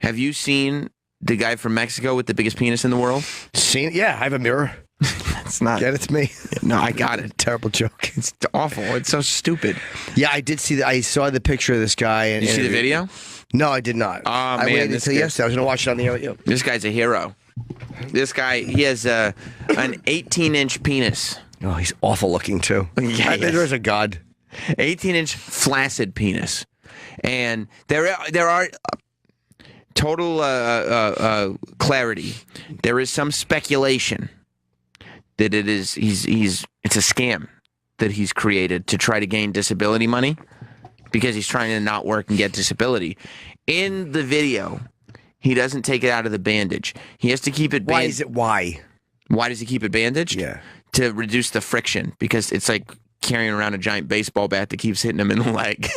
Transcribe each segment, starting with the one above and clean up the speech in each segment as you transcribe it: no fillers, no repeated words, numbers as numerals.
Have you seen the guy from Mexico with the biggest penis in the world? Seen it? Yeah, I have a mirror. It's not. Get it to me? No, I got it. Terrible joke. It's awful. It's so stupid. Yeah, I did see that. I saw the picture of this guy. And Did you see the video? No, I did not. Oh, I man, waited this until guy- yesterday. I was going to watch it on the air with you. This guy's a hero. This guy, he has an 18-inch penis. Oh, he's awful looking, too. Yeah, he is. There's a god. 18-inch flaccid penis. And there are total clarity. There is some speculation that it's a scam that he's created to try to gain disability money because he's trying to not work and get disability. In the video, he doesn't take it out of the bandage. He has to keep it Why bandaged. is it why? Why does he keep it bandaged? Yeah. To reduce the friction, because it's like carrying around a giant baseball bat that keeps hitting him in the leg.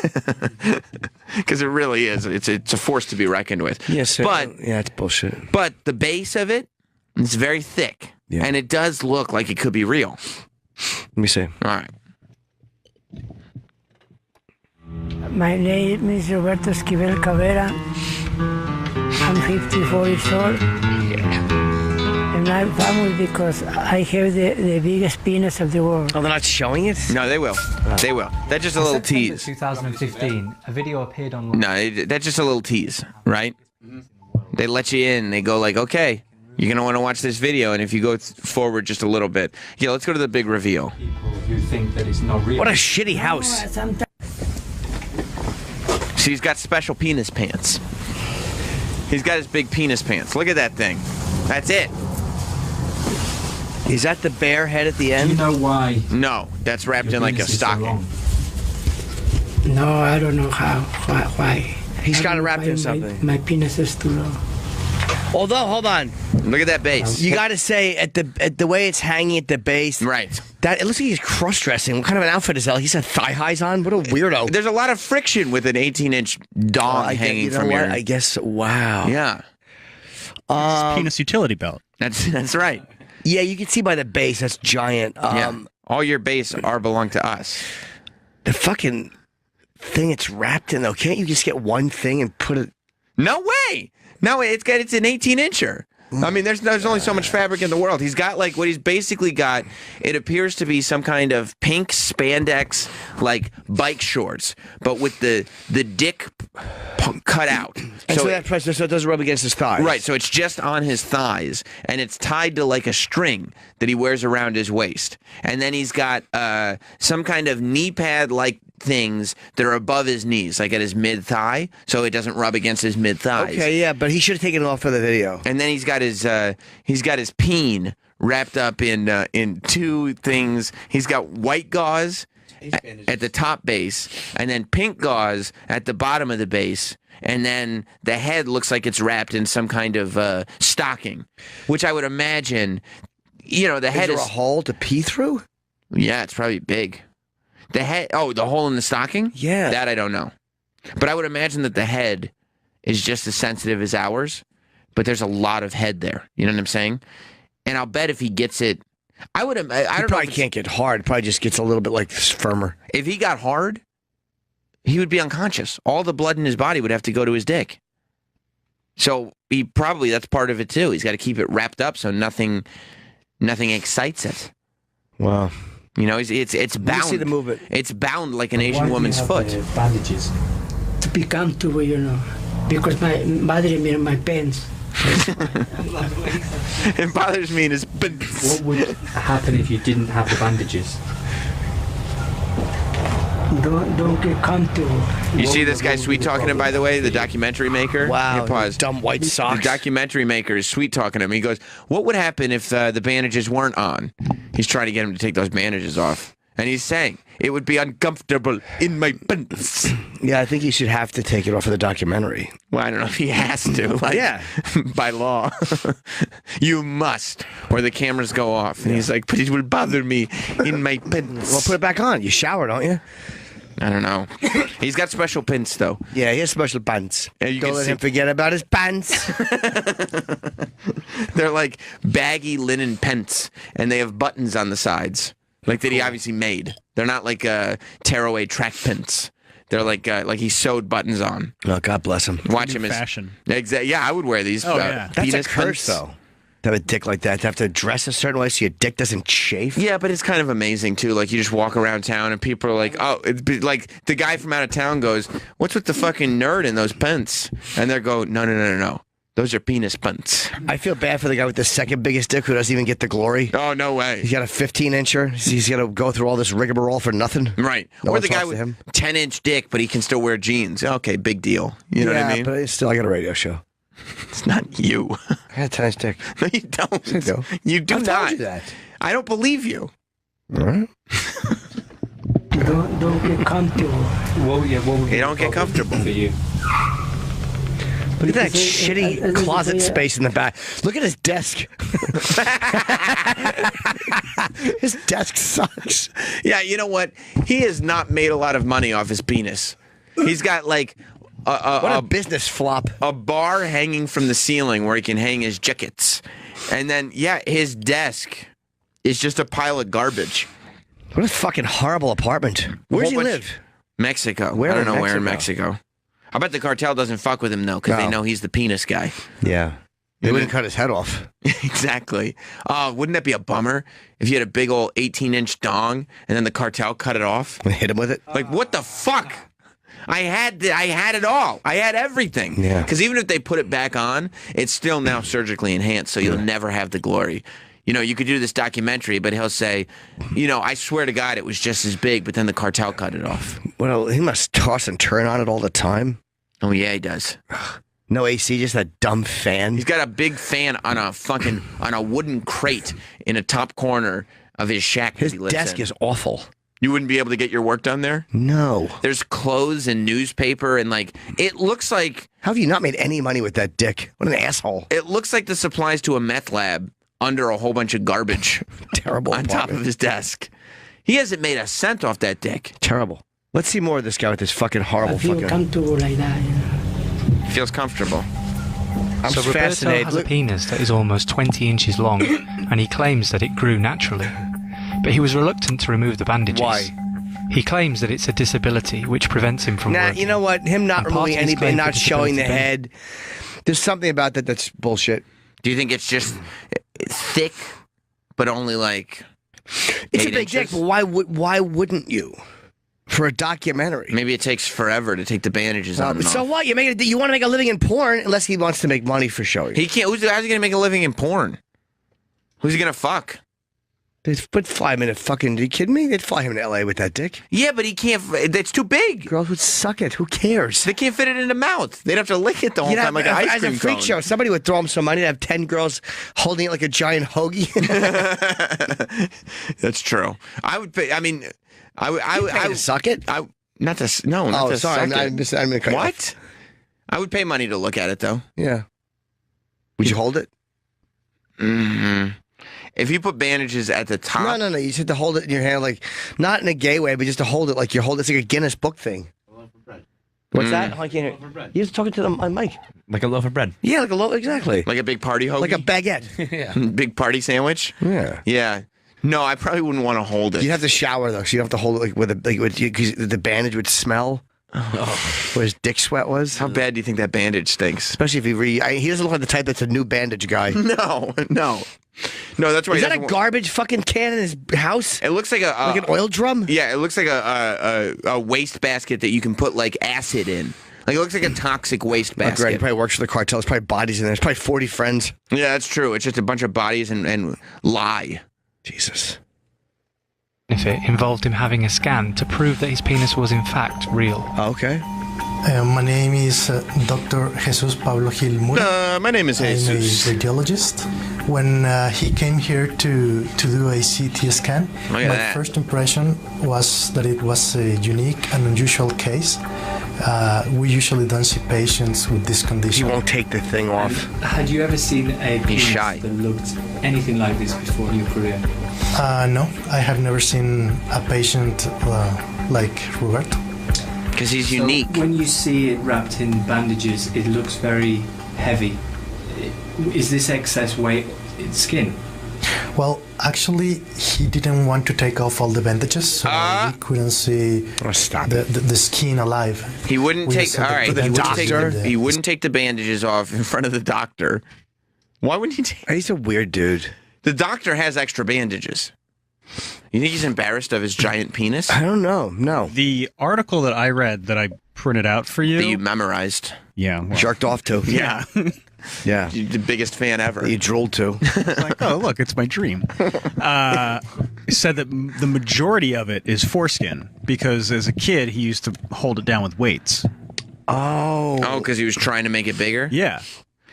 Because it really is. It's a force to be reckoned with. Yes, but yeah, it's bullshit. But the base of it is very thick. Yeah. And it does look like it could be real. Let me see. All right. My name is Roberto Esquivel Cabrera. I'm 54 years old. And I'm famous because I have the biggest penis of the world. Oh, they're not showing it? No, they will. They will. That's just a little September tease. 2015, a video appeared online. No, that's just a little tease, right? They let you in. They go like, okay, you're going to want to watch this video. And if you go forward just a little bit. Yeah, let's go to the big reveal. People who think that it's not real. What a shitty house. Sometimes See, he's got special penis pants. He's got his big penis pants. Look at that thing. That's it. Is that the bear head at the Do you end? know why? No, that's wrapped your in like a penis is so stocking. long? no, I don't know why. He's I got it don't know wrapped why in something. My penis is too long. Although, hold on. Look at that base. You got to say, at the way it's hanging at the base, Right. that it looks like he's cross-dressing. What kind of an outfit is that? He's had thigh highs on? What a weirdo. There's a lot of friction with an 18-inch dong I hanging you know from what? your... I guess, wow. Yeah, Penis utility belt. that's right. Yeah, you can see by the base, that's giant. Yeah. All your base belong to us. The fucking thing it's wrapped in, though, can't you just get one thing and put it... No way. No, it's an 18-incher. I mean, there's only so much fabric in the world. He's got like what he's basically got. It appears to be some kind of pink spandex like bike shorts, but with the dick cut out. And so that pressure, so it doesn't rub against his thighs. Right, so it's just on his thighs, and it's tied to like a string that he wears around his waist. And then he's got some kind of knee pad-like things that are above his knees, like at his mid-thigh, so it doesn't rub against his mid-thighs. Okay, yeah, but he should have taken it off for the video. And then he's got his peen wrapped up in two things. He's got white gauze at the top base, and then pink gauze at the bottom of the base. And then the head looks like it's wrapped in some kind of stocking, which I would imagine, the head Is there a hole to pee through? Yeah, it's probably big. The head, the hole in the stocking? Yeah. That I don't know. But I would imagine that the head is just as sensitive as ours, but there's a lot of head there. You know what I'm saying? And I'll bet if he gets it, I don't know. Probably can't get hard. Probably just gets a little bit like firmer. If he got hard, he would be unconscious. All the blood in his body would have to go to his dick. So that's part of it too. He's got to keep it wrapped up so nothing excites it. Wow. It's bound. You see the movement. It's bound like an Why Asian do you woman's have foot. the bandages. To be comfortable, because my body in my pants. It bothers me in his. What would happen if you didn't have the bandages? Don't get comfortable. You see this guy sweet talking him, by the way, the documentary maker? Wow. Here, pause. Dumb white The socks. documentary maker is sweet talking him. He goes, what would happen if the bandages weren't on? He's trying to get him to take those bandages off. And he's saying, it would be uncomfortable in my pants. Yeah, I think he should have to take it off of the documentary. Well, I don't know if he has to. Like, Yeah. By law. You must. Or the cameras go off. And he's like, but it will bother me in my pants. Well, put it back on. You shower, don't you? I don't know. He's got special pins, though. Yeah, he has special pants. And you Don't can let see- him forget about his pants. They're like baggy linen pants, and they have buttons on the sides, like that he obviously made. They're not like tearaway track pants. They're like he sewed buttons on. Oh, God bless him. Watch New him as fashion. exactly. Yeah, I would wear these. Oh, yeah. That's a penis curse, pants. though. To have a dick like that, to have to dress a certain way so your dick doesn't chafe. Yeah, but it's kind of amazing too. Like you just walk around town and people are like, "Oh," like the guy from out of town goes, "What's with the fucking nerd in those pants?" And they go, "No. Those are penis pants." I feel bad for the guy with the second biggest dick who doesn't even get the glory. Oh no way. He's got a 15-incher. He's got to go through all this rigmarole for nothing. Right. No Or one the guy talks with to him. 10-inch dick, but he can still wear jeans. Okay, big deal. You know what I mean? But still, I got a radio show. It's not you. I got a 10-inch dick. No, you don't. I do. You do I've not. told you that. I don't believe you. All right. Don't get comfortable. What would You be don't the get problem comfortable. for you? Look at that Because shitty closet space in the back. Look at his desk. His desk sucks. Yeah, you know what? He has not made a lot of money off his penis. He's got like What a business flop. a bar hanging from the ceiling where he can hang his jackets. And then, yeah, his desk is just a pile of garbage. What a fucking horrible apartment. Where does he Whole bunch- live? Mexico. Where I don't in know where in Mexico? Mexico. I bet the cartel doesn't fuck with him, though, because they No. know he's the penis guy. Yeah. They wouldn't cut his head off. Exactly. Oh, wouldn't that be a bummer if you had a big old 18-inch dong and then the cartel cut it off? Hit him with it. Like, what the fuck? I had it all. I had everything. Yeah. Because even if they put it back on, it's still now surgically enhanced, so you'll never have the glory. You know, you could do this documentary, but he'll say, you know, I swear to God it was just as big, but then the cartel cut it off. Well, he must toss and turn on it all the time. Oh, yeah, he does. No AC, just that dumb fan. He's got a big fan on a wooden crate in a top corner of his shack that His he lives desk in. is awful. You wouldn't be able to get your work done there? No. There's clothes and newspaper and like it looks like How have you not made any money with that dick? What an asshole. the supplies to a meth lab under a whole bunch of garbage Terrible on top apartment. of his desk. He hasn't made a cent off that dick. Terrible. Let's see more of this guy with this fucking horrible I feel fucking... comfortable like that. You know? Feels comfortable. I'm So Roberto fascinated. has a Look, penis that is almost 20 inches long, and he claims that it grew naturally. But he was reluctant to remove the bandages. Why? He claims that it's a disability which prevents him from nah, working. you know what? Him not And part removing of his anything, claim not for showing the disability head. There's something about that that's bullshit. Do you think it's just thick, but only like It's 8 a big dick, inches? but why wouldn't you? For a documentary. Maybe it takes forever to take the bandages on and So off. what? You want to make a living in porn unless he wants to make money for showing. He can't. How's he going to make a living in porn? Who's he going to fuck? They'd fly him in a fucking... Are you kidding me? They'd fly him to L.A. with that dick. Yeah, but he can't. It's too big. Girls would suck it. Who cares? They can't fit it in the mouth. They'd have to lick it the whole time like an ice as cream a freak cone. show, somebody would throw him some money to have 10 girls holding it like a giant hoagie. That's true. I would pay. I mean, I would suck it. Not to. Not Oh, to sorry. suck I'm it. gonna cut you off. What? I would pay money to look at it though. Yeah. Would you hold it? hmm If you put bandages at the top, No. You just have to hold it in your hand, like not in a gay way, but just to hold it like you hold it. It's like a Guinness Book thing. What's that? Oh, I can't hear. You're talking to the mic. Like a loaf of bread. Yeah, like a low. Exactly. like a big party hoagie, Like a baguette. big party sandwich. Yeah. Yeah. No, I probably wouldn't want to hold it. You'd have to shower though, so you have to hold it like with a because the bandage would smell. Where his dick sweat was. How bad do you think that bandage stinks? Especially if he doesn't look like the type that's a new bandage guy. No. That's why. Is he that a doesn't wa- garbage fucking can in his house? It looks like a Like an oil drum? Yeah, it looks like a waste basket that you can put like acid in. Like it looks like a toxic waste Oh, great. He basket. probably works for the cartel. There's probably bodies in there. There's probably 40 friends. Yeah, that's true. It's just a bunch of bodies and lie. Jesus. Benefit involved him having a scan to prove that his penis was in fact real. Oh, okay. My name is Dr. Jesus Pablo Gil Mura. My name is I'm a radiologist. When he came here to do a CT scan, Look at my that. first impression was that it was a unique and unusual case. We usually don't see patients with this He condition. won't take the thing off. Had you ever seen a penis shy. that looked anything like this before in your career? No, I have never seen a patient like Roberto. Because he's So unique. when you see it wrapped in bandages, it looks very heavy. Is this excess weight in skin? Well, actually, he didn't want to take off all the bandages, so we couldn't see the skin alive. He wouldn't We take. just All had right, the he wouldn't doctor. take. He wouldn't take the bandages off in front of the doctor. Why wouldn't he take? He's a weird dude. The doctor has extra bandages. You think he's embarrassed of his giant penis I don't know. No. The article that I read that I printed out for you. that you memorized? Yeah. Well, Jerked off to. Yeah, Yeah. you're the biggest fan ever. You drooled to. like, oh, look, it's my dream. It said that the majority of it is foreskin because as a kid, he used to hold it down with weights. Oh, because he was trying to make it bigger. Yeah.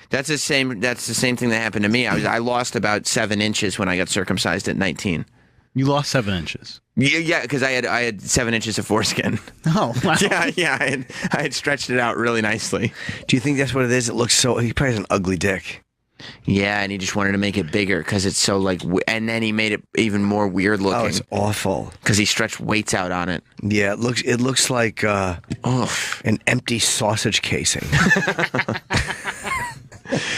That's the same. That's the same thing that happened to me. I lost about 7 inches when I got circumcised at 19. You lost 7 inches. Yeah, because I had 7 inches of foreskin. Oh, wow. Yeah, I had stretched it out really nicely. Do you think that's what it is? It looks so. He probably has an ugly dick. Yeah, and he just wanted to make it bigger because it's so like, and then he made it even more weird Oh, looking it's awful. because he stretched weights out on it. Yeah, it looks like Oh, an empty sausage casing.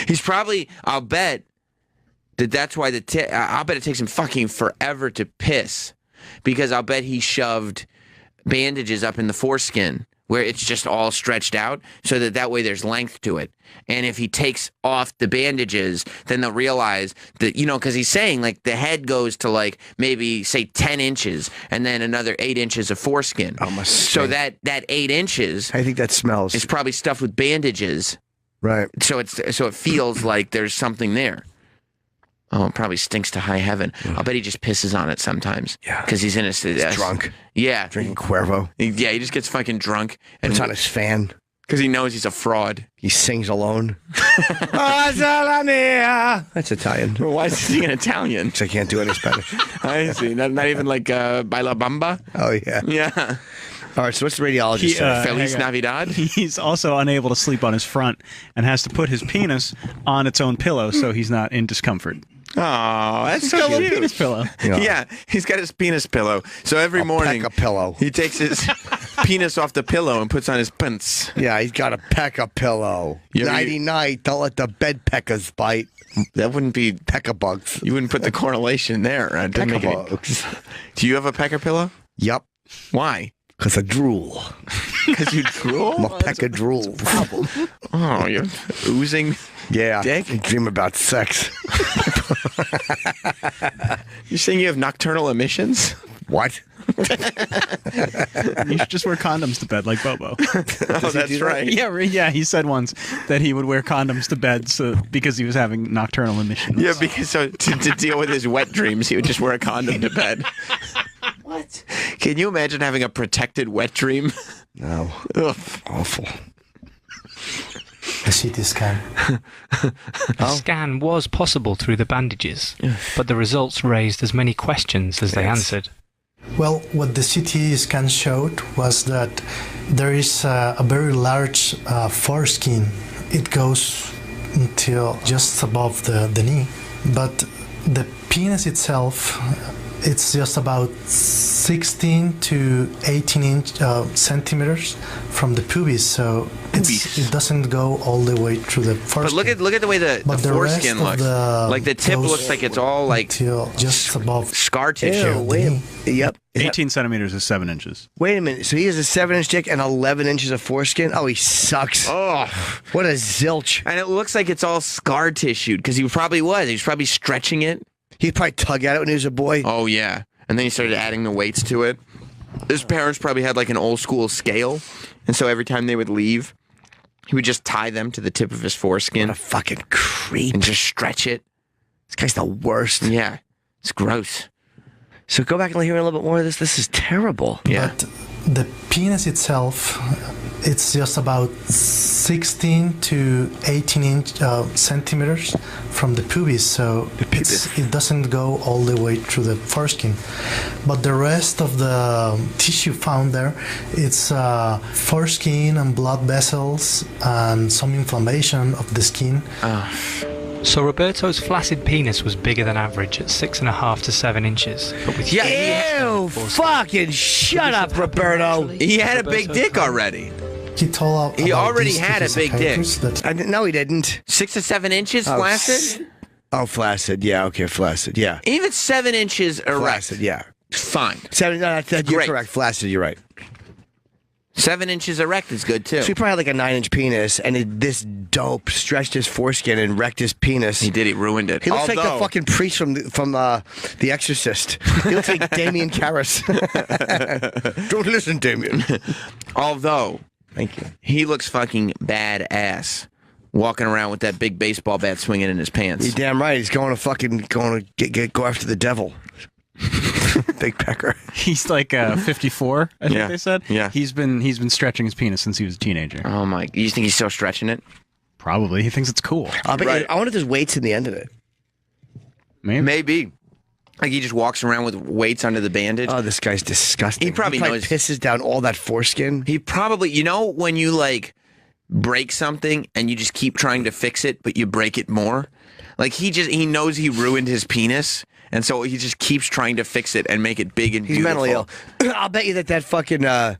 he's probably. I'll bet that's why I'll bet it takes him fucking forever to piss because I'll bet he shoved bandages up in the foreskin where it's just all stretched out so that way there's length to it. And if he takes off the bandages, then they'll realize that, because he's saying like the head goes to like maybe say 10 inches and then another 8 inches of foreskin. Oh, must so stink. that 8 inches I think that smells. is probably stuffed with bandages. Right. So it feels like there's something there. Oh, it probably stinks to high heaven. I'll bet he just pisses on it sometimes. Yeah. Because he's in He's drunk. Yeah. Drinking Cuervo. Yeah, he just gets fucking drunk. And Puts on his fan. because he knows he's a fraud. He sings alone. That's Italian. Well, why is he singing Italian? Because I can't do any Spanish. I see. Not even like Baila Bamba? Oh, yeah. Yeah. All right, so what's the radiologist say? Feliz hang on. Navidad? He's also unable to sleep on his front and has to put his penis on its own pillow so he's not in discomfort. Oh, that's He's so got a little cute. penis pillow. Yeah, he's got his penis pillow. So every morning, Peck a pillow. he takes his penis off the pillow and puts on his pants. Yeah, he's got a peck a pillow. You ever- Nighty night. Don't let the bed peckers bite. That wouldn't be. Pecker bugs. You wouldn't put the correlation there. It doesn't make Pecker any- bugs. Do you have a pecker pillow? Yup. Why? Because I drool. Because you drool? I'm a pecker drool. Problem. Oh, you're oozing. Yeah. Dick? I dream about sex. You're saying you have nocturnal emissions? What? You should just wear condoms to bed like Bobo. Oh, that's right. Yeah, he said once that he would wear condoms to bed because he was having nocturnal emissions. Yeah, because to deal with his wet dreams, he would just wear a condom to bed. What? Can you imagine having a protected wet dream? No. Ugh. Awful. A CT scan. A scan was possible through the bandages, but the results raised as many questions as they answered. Well, what the CT scan showed was that there is a very large foreskin. It goes until just above the knee, but the penis itself, it's just about 16 to 18 centimeters from the pubis, so it doesn't go all the way through the foreskin. But look at the way the But the rest foreskin of looks. Like the tip goes looks like it's all like till just above. scar tissue. Ew, wait a minute. Yep. 18 centimeters is 7 inches. Wait a minute. So he has a 7-inch dick and 11 inches of foreskin? Oh, he sucks. Oh, What a zilch. and it looks like it's all scar tissued because he probably was. He was probably stretching it. He'd probably tug at it when he was a boy. Oh yeah, and then he started adding the weights to it. His parents probably had like an old school scale, and so every time they would leave, he would just tie them to the tip of his foreskin What a fucking creep. and just stretch it. This guy's the worst. Yeah, it's gross. So go back and hear a little bit more of this. This is terrible. Yeah. But the penis itself, it's just about 16 to 18 centimeters from the pubis, so it doesn't go all the way through the foreskin. But the rest of the tissue found there, it's foreskin and blood vessels and some inflammation of the skin. So Roberto's flaccid penis was bigger than average at 6.5 to 7 inches, but with Ew, fucking shut up, Roberto. He had a big dick already. He told He about already this to had a his big dick. psychiatrist that No, he didn't. 6 to 7 inches Oh, flaccid. Oh, flaccid. Yeah, okay, flaccid. Yeah. Even 7 inches erect. Flaccid, yeah. Fine. 7, no, you're Great. correct. Flaccid, you're right. 7 inches erect is good too. So he probably had like a 9-inch penis, and this dope stretched his foreskin and wrecked his penis. He did. He ruined it. He looks like the fucking priest from The Exorcist. He looks like Damien Karras. Don't listen, Damien. Although, Thank you. he looks fucking badass, walking around with that big baseball bat swinging in his pants. You're damn right. He's going to go after the devil. Big pecker. He's like 54, I think Yeah. they said. Yeah. He's been stretching his penis since he was a teenager. Oh my! You think he's still stretching it? Probably. He thinks it's cool. I Right. wonder if there's weights in the end of it. Maybe. Maybe. Like he just walks around with weights under the bandage. Oh, this guy's disgusting. He probably knows- pisses down all that foreskin. He probably, you know, when you like break something and you just keep trying to fix it, but you break it more. Like he knows he ruined his penis, and so he just keeps trying to fix it and make it big and He's beautiful. mentally ill. I'll bet you that fucking. I'll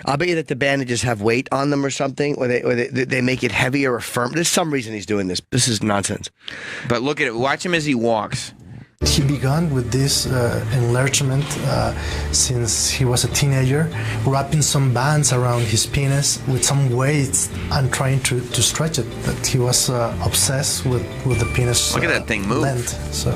bet you that the bandages have weight on them or something, or they make it heavier or firm. There's some reason he's doing this. This is nonsense. But look at it. Watch him as he walks. He began with this enlargement since he was a teenager, wrapping some bands around his penis with some weights and trying to stretch it. But he was obsessed with the penis. Look at that thing move. Length. So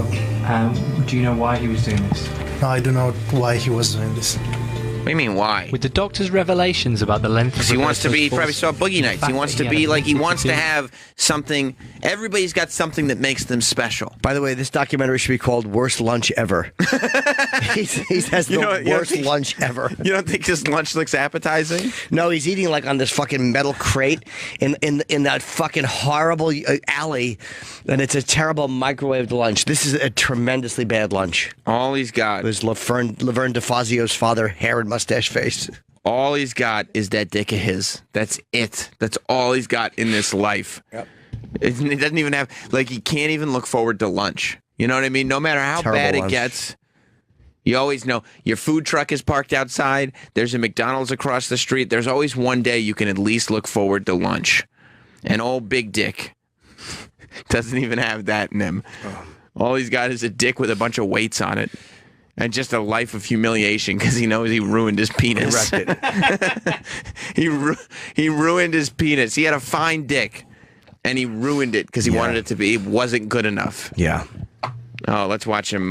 Do you know why he was doing this? no, I don't know why he was doing this. What do you mean, why? With the doctor's revelations about the length of Because he wants to be, he Roberto's probably saw Boogie Nights. He wants to be like, he wants to have something. Everybody's got something that makes them special. By the way, this documentary should be called "Worst Lunch Ever." he has the worst lunch ever. You don't think his lunch looks appetizing? No, he's eating like on this fucking metal crate in that fucking horrible alley, and it's a terrible microwaved lunch. This is a tremendously bad lunch. All he's got, There's Laverne DeFazio's father, hair and mustache face. all he's got is that dick of his. That's it. That's all he's got in this life. Yep. He doesn't even have, like, he can't even look forward to lunch. You know what I mean? No matter how Terrible bad it lunch. gets, you always know your food truck is parked outside. There's a McDonald's across the street. There's always one day you can at least look forward to lunch. And old Big Dick doesn't even have that in him. All he's got is a dick with a bunch of weights on it. And just a life of humiliation because he knows he ruined his penis. He wrecked it. He ruined his penis. He had a fine dick, and he ruined it because he wanted it to be. It wasn't good enough. Yeah. Oh, let's watch him.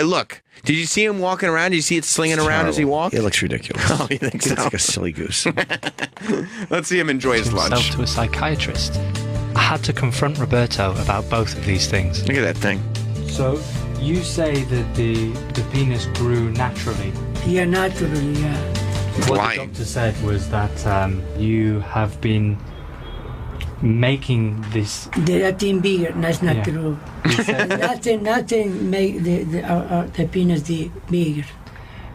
Look, did you see him walking around? Did you see it slinging around as he walked? It looks ridiculous. Oh, you think It's so? like a silly goose. Let's see him enjoy his himself lunch. to a psychiatrist. I had to confront Roberto about both of these things. Look at that thing. So you say that the penis grew naturally. Yeah, naturally, yeah. What Lying. the doctor said was that you have been making this. That thing bigger, that's not Yeah. true. He said, Nothing make the penis bigger.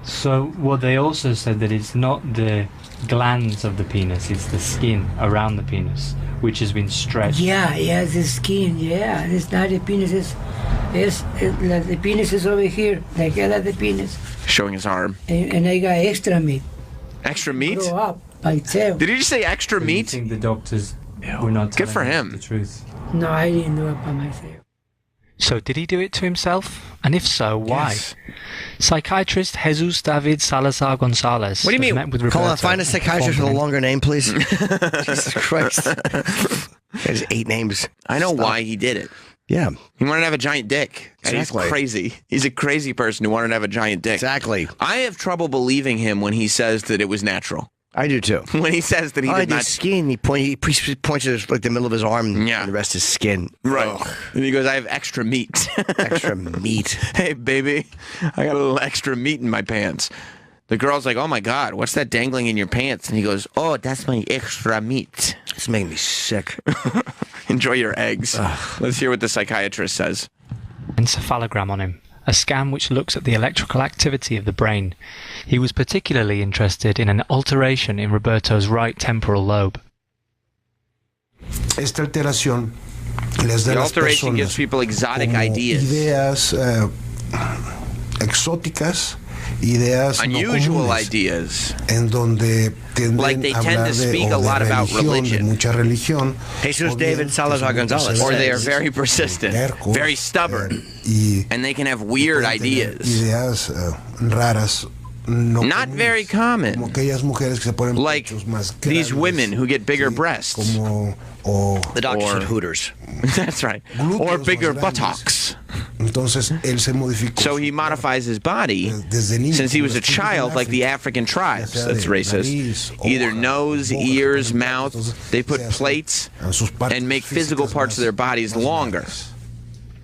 so what they also said that it's not the glands of the penis, it's the skin around the penis which has been stretched. Yeah, the skin, yeah. It's not the penis, like the penis is over here, the head of the penis. Showing his arm. And I got extra meat. Extra meat? Grow up by itself. Did he just say extra Do you meat? think the doctors were not Good telling for us him. the truth? No, I didn't do it by myself. So, did he do it to himself? And if so, why? Yes. Psychiatrist Jesus David Salazar Gonzalez. What do you mean? Met with Roberto, Call find a psychiatrist with a informed him- longer name, please. Jesus Christ. There's 8 names. I know Stop. why he did it. Yeah, He wanted to have a giant dick. And Exactly. He's crazy. He's a crazy person who wanted to have a giant dick. exactly. I have trouble believing him when he says that it was natural. I do too. When he says that he I did did not. skin. He points to like the middle of his arm. Yeah. And the rest is skin. Right. Ugh, And he goes, I have extra meat. extra meat. Hey, baby, I got a little extra meat in my pants. The girl's like, oh my God, what's that dangling in your pants? And he goes, oh, that's my extra meat. It's making me sick. Enjoy your eggs. Let's hear what the psychiatrist says. encephalogram on him, a scan which looks at the electrical activity of the brain. He was particularly interested in an alteration in Roberto's right temporal lobe. Esta alteración les da The a las alteration gives personas people exotic como ideas. ideas exóticas ideas no Unusual comunes, ideas. en donde tienden Like they a tend hablar to de, speak o a de lot about religión, religion. de mucha religión, Jesus o bien David que Salazar son muy Gonzalez. Or they are perseverantes, very persistent, tercos, very stubborn, y and they can have weird pueden tener ideas. ideas raras, no Not comunes, very common. como aquellas mujeres que se ponen Like pechos más these grandes, women who get bigger sí, breasts. como o The doctor Or- said Hooters. That's right. glúteos Or más bigger grandes. buttocks. Entonces él se modificó. So he modifies his body Desde niño, since he was a como los tribus child, en like the África, African tribes. ya sea That's de racist. nariz, Either hoja, nose, boca, ears, se ponen mouth. entonces They se put hacen plates a sus partes and make physical físicas parts of their bodies más longer. largas.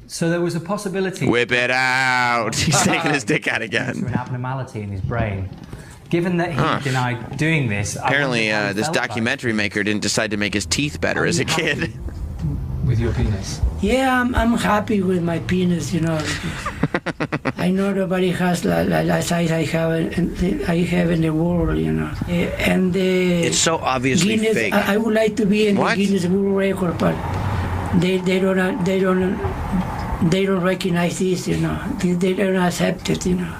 So there was a possibility Whip it out. He's taking his dick out to again. an abnormality in his brain. Given that he denied doing this, I Apparently, wondered how he this felt about documentary maker didn't decide to make his teeth better as a kid. it with your penis. Yeah, I'm happy with my penis, you know. I know nobody has the size I have in the world, you know. And It's so obviously Guinness, fake. I would like to be in What? the Guinness World Record, but they don't recognize this, you know. They don't accept it, you know.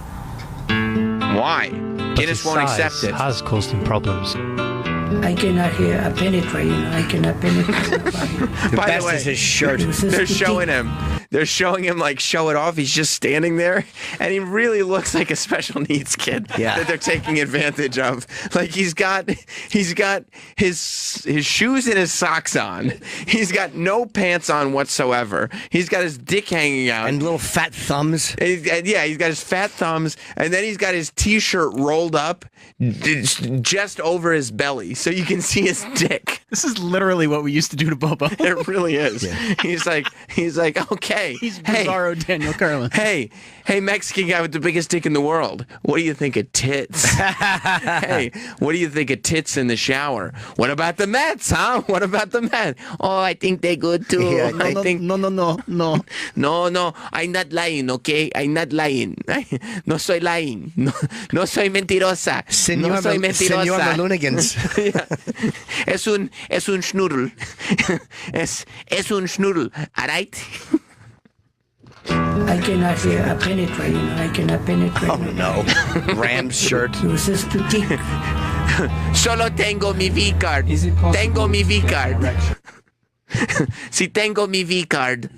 Why? But Guinness his won't size accept it. has caused him problems. I cannot penetrate, you know. I cannot penetrate the body. The By the best way, is his shirt. It was just They're too showing thick. him. They're showing him like show it off. He's just standing there, and he really looks like a special needs kid Yeah. that they're taking advantage of. Like he's got his shoes and his socks on. He's got no pants on whatsoever. He's got his dick hanging out. And little fat thumbs. And he's got his fat thumbs, and then he's got his T-shirt rolled up just over his belly, so you can see his dick. This is literally what we used to do to Bobo. It really is. He's like, okay, He's hey, Bizarro Daniel Carlin. hey, Mexican guy with the biggest dick in the world. What do you think of tits? Hey, what do you think of tits in the shower? What about the Mets, huh? What about the Mets? Oh, I think they're good too. Yeah, I think. No. No, I'm not lying, okay? I'm not lying. No soy lying. No soy mentirosa. No soy mentirosa. Senor Malunigans. Es un schnurl. Es un schnurl, alright? I cannot penetrate, you know. I cannot penetrate. Oh no. Rams shirt. It was just too thick. Solo tengo mi V-card. Is it possible Tengo mi to get an V-card. erection? Si tengo mi V-card.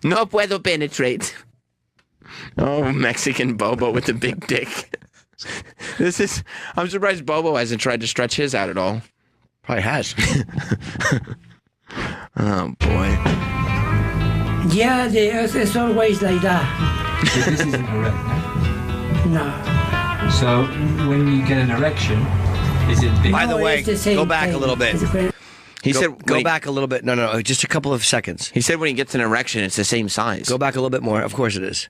No puedo penetrate. Oh, Mexican Bobo with the big dick. I'm surprised Bobo hasn't tried to stretch his out at all. Probably has. Oh, boy. Yeah, it's always like that. So this isn't erect, no? No. So when you get an erection, is it big? By the No, way, it's the same go back a thing. little bit. It's a- He Go, said go back a little bit. No, just a couple of seconds. He said when he gets an erection, it's the same size. Go back a little bit more. Of course it is.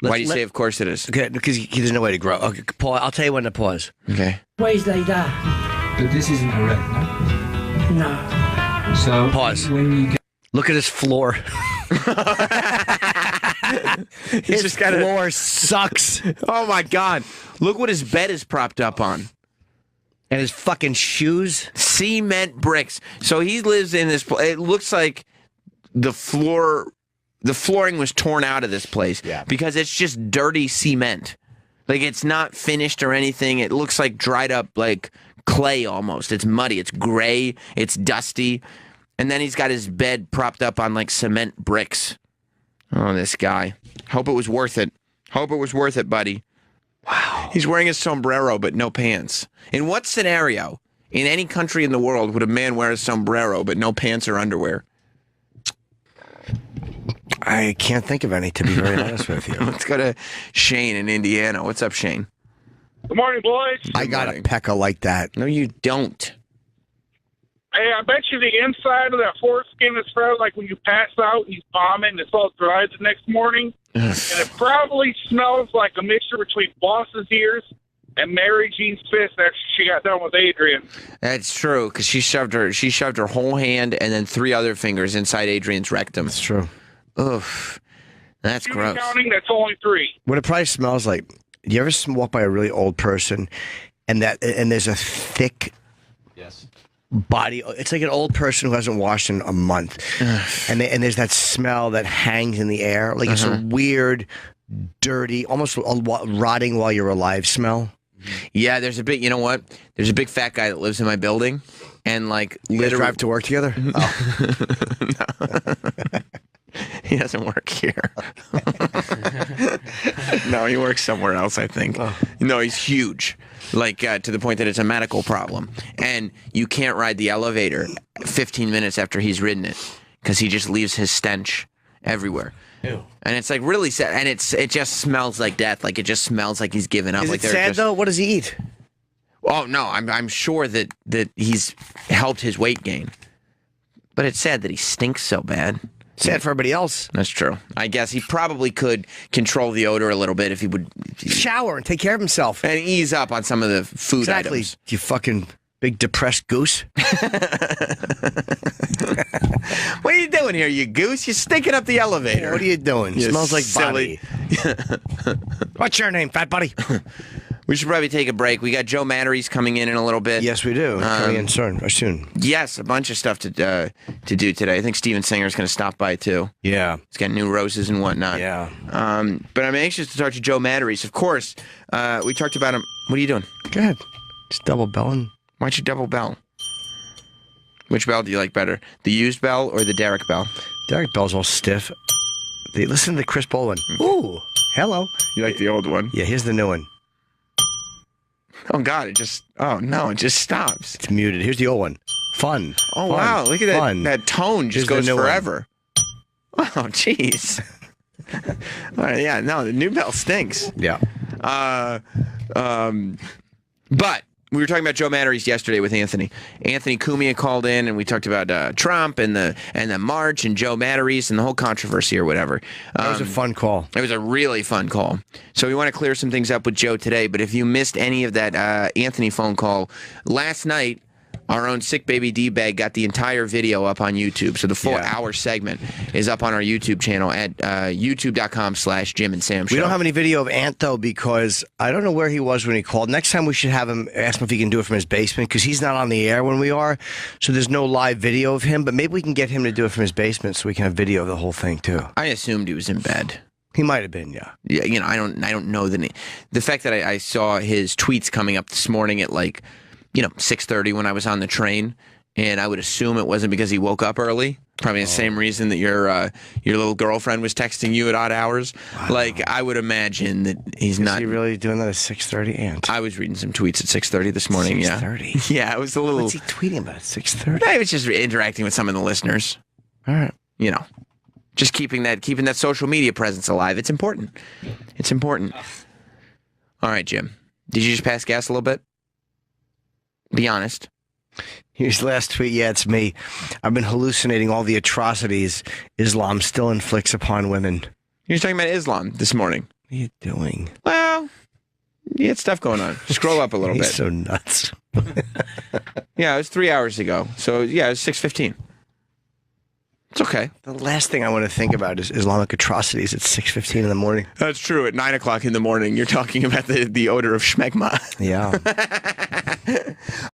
Why do you say of course it is? Okay, because there's no way to grow. Okay, pause. I'll tell you when to pause. Okay. Always like that. But this isn't erect, no? No. So Pause. when you get Look at his floor. He's just got a. Floor sucks. Oh my God! Look what his bed is propped up on. And his fucking shoes. Cement bricks. So he lives in this. It looks like the flooring was torn out of this place. Yeah. Because it's just dirty cement. Like it's not finished or anything. It looks like dried up like clay almost. It's muddy. It's gray. It's dusty. And then he's got his bed propped up on like cement bricks. Oh, this guy. Hope it was worth it. Hope it was worth it, buddy. Wow. He's wearing a sombrero but no pants. In what scenario in any country in the world would a man wear a sombrero but no pants or underwear? I can't think of any, to be very honest with you. Let's go to Shane in Indiana. What's up, Shane? Good morning, boys. I got a morning. pecker like that. No, you don't. Hey, I bet you the inside of that foreskin is probably like when you pass out and you vomit and it's all dry the next morning. And it probably smells like a mixture between Boss's ears and Mary Jean's fist after she got done with Adrian. That's true, because she shoved her whole hand and then 3 other fingers inside Adrian's rectum. That's true. Oof. That's Human gross. counting, that's only 3. What it probably smells like. You ever walk by a really old person and there's a thick body? It's like an old person who hasn't washed in a month. and there's that smell that hangs in the air. Like it's a weird dirty, almost rotting while you're alive smell. Yeah, there's a big. You know what? There's a big fat guy that lives in my building, and like You guys literally drive to work together? he doesn't work here. No, he works somewhere else, I think. No, he's huge. Like to the point that it's a medical problem, and you can't ride the elevator 15 minutes after he's ridden it because he just leaves his stench everywhere. Ew. And it's like really sad, and it just smells like death. Like it just smells like he's given up. Is like it they're sad just, though? What does he eat? Oh no, I'm sure that he's helped his weight gain, but it's sad that he stinks so bad. Sad for everybody else. That's true. I guess he probably could control the odor a little bit if he would shower and take care of himself and ease up on some of the food items. You fucking big depressed goose. What are you doing here, you goose? You're stinking up the elevator. What are you doing? You Smells like silly. body. What's your name, fat buddy? We should probably take a break. We got Joe Matteries coming in a little bit. Yes, we do. Coming in soon. Yes, a bunch of stuff to do today. I think Steven Singer's going to stop by too. Yeah. He's got new roses and whatnot. Yeah. But I'm anxious to talk to Joe Matteries. Of course, we talked about him. What are you doing? Go ahead. Just double belling. Why'd you double bell? Which bell do you like better? The used bell or the Derek bell? Derek Bell's all stiff. Listen to Chris Bowen. Ooh, hello. You like the old one? Yeah, here's the new one. Oh, God, it just stops. It's muted. Here's the old one. Fun. Oh, Fun. wow, look at Fun. that tone just Here's the goes new forever. Oh, jeez. All right, yeah, no, the new bell stinks. Yeah. But we were talking about Joe Matteries yesterday with Anthony. Anthony Cumia called in, and we talked about Trump and the march and Joe Matteries and the whole controversy or whatever. That was a fun call. It was a really fun call. So we want to clear some things up with Joe today. But if you missed any of that Anthony phone call last night, our own Sick Baby D-Bag got the entire video up on YouTube. So the full hour segment is up on our YouTube channel at youtube.com/Jim and Sam Show. We don't have any video of Ant, though, because I don't know where he was when he called. Next time we should have him, ask him if he can do it from his basement, because he's not on the air when we are. So there's no live video of him. But maybe we can get him to do it from his basement so we can have video of the whole thing, too. I assumed he was in bed. He might have been, yeah. Yeah, you know, I don't know the fact that I saw his tweets coming up this morning at 6:30 when I was on the train, and I would assume it wasn't because he woke up early. Probably the same reason that your little girlfriend was texting you at odd hours. Wow. Like, I would imagine that he's not. Is he really doing that at 6:30? Ant? I was reading some tweets at 6:30 this morning. 6:30? Yeah, it was a little. What's he tweeting about at 6:30? I was just interacting with some of the listeners. All right. You know, just keeping that social media presence alive. It's important. It's important. All right, Jim. Did you just pass gas a little bit? Be honest. His last tweet, yeah, it's me. I've been hallucinating all the atrocities Islam still inflicts upon women. You were talking about Islam this morning. What are you doing? Well, you had stuff going on. Scroll up a little bit. He's so nuts. Yeah, it was 3 hours ago. So, yeah, it was 6:15. It's okay. The last thing I want to think about is Islamic atrocities at 6:15 in the morning. That's true. At 9 o'clock in the morning, you're talking about the odor of schmegma. Yeah.